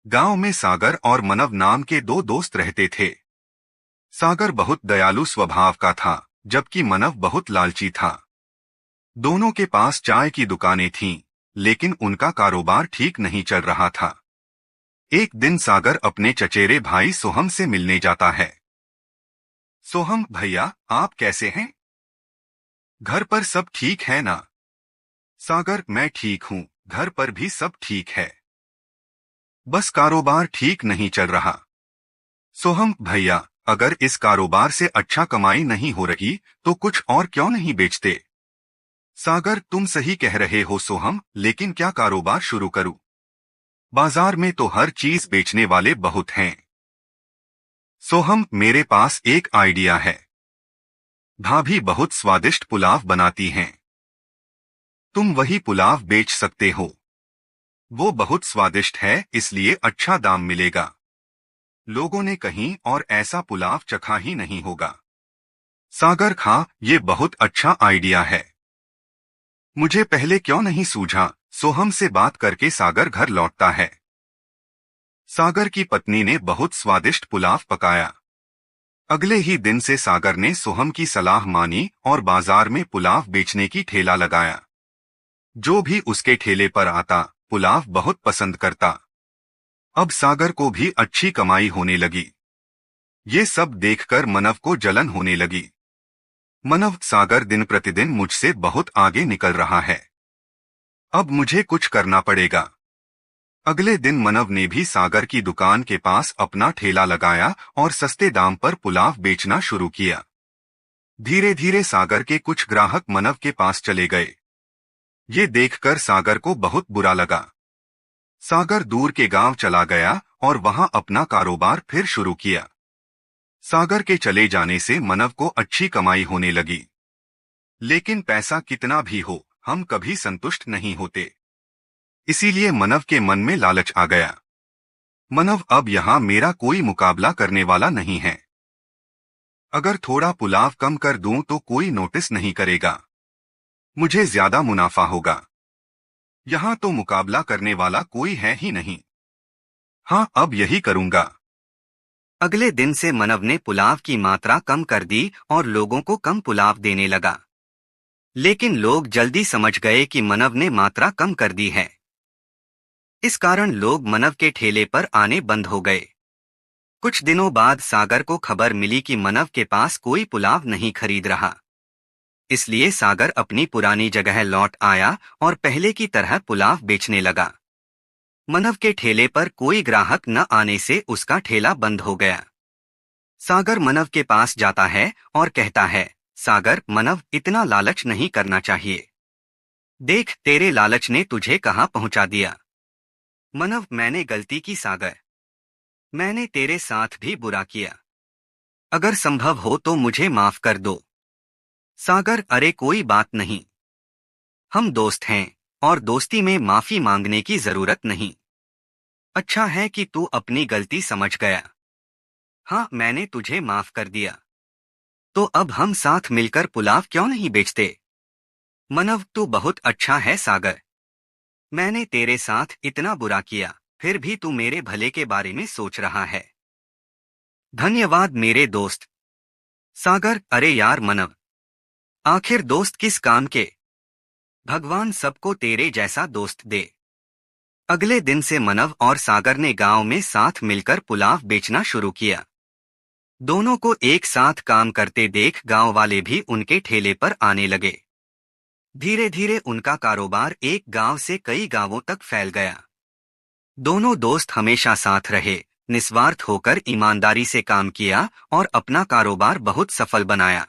गांव में सागर और मनव नाम के दो दोस्त रहते थे। सागर बहुत दयालु स्वभाव का था, जबकि मनव बहुत लालची था। दोनों के पास चाय की दुकानें थीं, लेकिन उनका कारोबार ठीक नहीं चल रहा था। एक दिन सागर अपने चचेरे भाई सोहम से मिलने जाता है। सोहम भैया, आप कैसे हैं? घर पर सब ठीक है ना? सागर, मैं ठीक हूँ, घर पर भी सब ठीक है। बस कारोबार ठीक नहीं चल रहा। सोहम भैया, अगर इस कारोबार से अच्छा कमाई नहीं हो रही तो कुछ और क्यों नहीं बेचते? सागर, तुम सही कह रहे हो सोहम, लेकिन क्या कारोबार शुरू करूं? बाजार में तो हर चीज बेचने वाले बहुत हैं। सोहम, मेरे पास एक आइडिया है। भाभी बहुत स्वादिष्ट पुलाव बनाती हैं। तुम वही पुलाव बेच सकते हो। वो बहुत स्वादिष्ट है, इसलिए अच्छा दाम मिलेगा। लोगों ने कहीं और ऐसा पुलाव चखा ही नहीं होगा। सागर खा, ये बहुत अच्छा आइडिया है। मुझे पहले क्यों नहीं सूझा? सोहम से बात करके सागर घर लौटता है। सागर की पत्नी ने बहुत स्वादिष्ट पुलाव पकाया। अगले ही दिन से सागर ने सोहम की सलाह मानी और बाजार में पुलाव बेचने की ठेला लगाया। जो भी उसके ठेले पर आता, पुलाव बहुत पसंद करता। अब सागर को भी अच्छी कमाई होने लगी। ये सब देखकर मनव को जलन होने लगी। मनव, सागर दिन प्रतिदिन मुझसे बहुत आगे निकल रहा है। अब मुझे कुछ करना पड़ेगा। अगले दिन मनव ने भी सागर की दुकान के पास अपना ठेला लगाया और सस्ते दाम पर पुलाव बेचना शुरू किया। धीरे धीरे सागर के कुछ ग्राहक मनव के पास चले गए। ये देखकर सागर को बहुत बुरा लगा। सागर दूर के गांव चला गया और वहां अपना कारोबार फिर शुरू किया। सागर के चले जाने से मनव को अच्छी कमाई होने लगी। लेकिन पैसा कितना भी हो, हम कभी संतुष्ट नहीं होते। इसीलिए मनव के मन में लालच आ गया। मनव, अब यहाँ मेरा कोई मुकाबला करने वाला नहीं है। अगर थोड़ा पुलाव कम कर दूं तो कोई नोटिस नहीं करेगा। मुझे ज्यादा मुनाफा होगा। यहाँ तो मुकाबला करने वाला कोई है ही नहीं। हाँ, अब यही करूंगा। अगले दिन से मनव ने पुलाव की मात्रा कम कर दी और लोगों को कम पुलाव देने लगा। लेकिन लोग जल्दी समझ गए कि मनव ने मात्रा कम कर दी है। इस कारण लोग मनव के ठेले पर आने बंद हो गए। कुछ दिनों बाद सागर को खबर मिली कि मनव के पास कोई पुलाव नहीं खरीद रहा। इसलिए सागर अपनी पुरानी जगह लौट आया और पहले की तरह पुलाव बेचने लगा। मनव के ठेले पर कोई ग्राहक न आने से उसका ठेला बंद हो गया। सागर मनव के पास जाता है और कहता है, सागर, मनव, इतना लालच नहीं करना चाहिए। देख, तेरे लालच ने तुझे कहाँ पहुंचा दिया। मनव, मैंने गलती की सागर। मैंने तेरे साथ भी बुरा किया। अगर संभव हो तो मुझे माफ कर दो। सागर, अरे कोई बात नहीं। हम दोस्त हैं और दोस्ती में माफी मांगने की जरूरत नहीं। अच्छा है कि तू अपनी गलती समझ गया। हाँ, मैंने तुझे माफ कर दिया। तो अब हम साथ मिलकर पुलाव क्यों नहीं बेचते? मनव, तू बहुत अच्छा है सागर। मैंने तेरे साथ इतना बुरा किया, फिर भी तू मेरे भले के बारे में सोच रहा है। धन्यवाद मेरे दोस्त। सागर, अरे यार मनव, आखिर दोस्त किस काम के? भगवान सबको तेरे जैसा दोस्त दे। अगले दिन से मनव और सागर ने गांव में साथ मिलकर पुलाव बेचना शुरू किया। दोनों को एक साथ काम करते देख गांव वाले भी उनके ठेले पर आने लगे। धीरे धीरे उनका कारोबार एक गांव से कई गांवों तक फैल गया। दोनों दोस्त हमेशा साथ रहे, निस्वार्थ होकर ईमानदारी से काम किया और अपना कारोबार बहुत सफल बनाया।